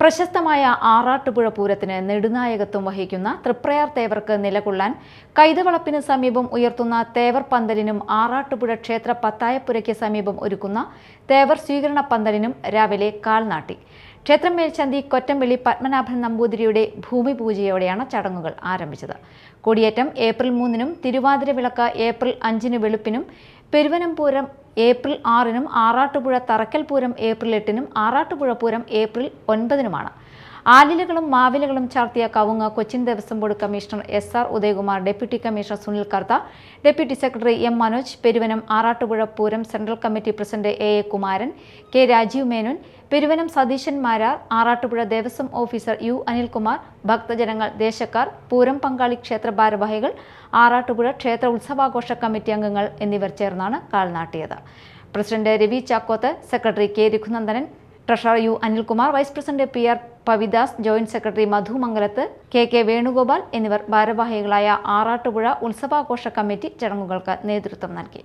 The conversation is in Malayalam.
പ്രശസ്തമായ ആറാട്ടുപുഴ പൂരത്തിന് നെടുനായകത്വം വഹിക്കുന്ന തൃപ്രയാർ തേവർക്ക് നിലകൊള്ളാൻ കൈതവളപ്പിന് സമീപം ഉയർത്തുന്ന തേവർ പന്തലിനും ആറാട്ടുപുഴ ക്ഷേത്ര പത്തായപ്പുരയ്ക്ക് സമീപം ഒരുക്കുന്ന തേവർ സ്വീകരണ പന്തലിനും രാവിലെ കാൽനാട്ടി. ക്ഷേത്രം മേൽശാന്തി കൊറ്റംവെള്ളി പത്മനാഭൻ നമ്പൂതിരിയുടെ ഭൂമി പൂജയോടെയാണ് ചടങ്ങുകൾ ആരംഭിച്ചത്. കൊടിയേറ്റം ഏപ്രിൽ 3-നും തിരുവാതിര വിളക്ക് ഏപ്രിൽ 5-ന് വെളുപ്പിനും പെരുവനം പൂരം ഏപ്രിൽ 6-നും ആറാട്ടുപുഴ തറക്കൽ പൂരം ഏപ്രിൽ 8-നും ആറാട്ടുപുഴ പൂരം ഏപ്രിൽ 9-നുമാണ്. ആലിലകളും മാവിലകളും ചാർത്തിയ കവുങ്ങ് Cochin Devaswom board commissioner SR Udayakumar, deputy commissioner Sunil Kartha, deputy secretary M Manoj, Peruvanam Arattupuzha Pooram central committee president AA Kumaran, K Rajeev Menon, Peruvanam Satheesan Marar, Arattupuzha Devaswom officer U Anilkumar, ഭക്തജനങ്ങൾ, ദേശക്കാർ, പൂരം പങ്കാളി ക്ഷേത്ര ഭാരവാഹികൾ, ആറാട്ടുപുഴ ക്ഷേത്ര ഉത്സവാഘോഷ കമ്മിറ്റി അംഗങ്ങൾ എന്നിവർ ചേർന്നാണ് കാൽനാട്ടിയത്. President Ravi Chakkoth, secretary K Raghunandanan, treasurer U Anilkumar, vice president PR Pavidas, joint secretary Madhu Mangalath, KK Venugopal എന്നിവർ ഭാരവാഹികളായ ആറാട്ടുപുഴ ഉത്സവാഘോഷ കമ്മിറ്റി ചടങ്ങുകൾക്ക് നേതൃത്വം നൽകി.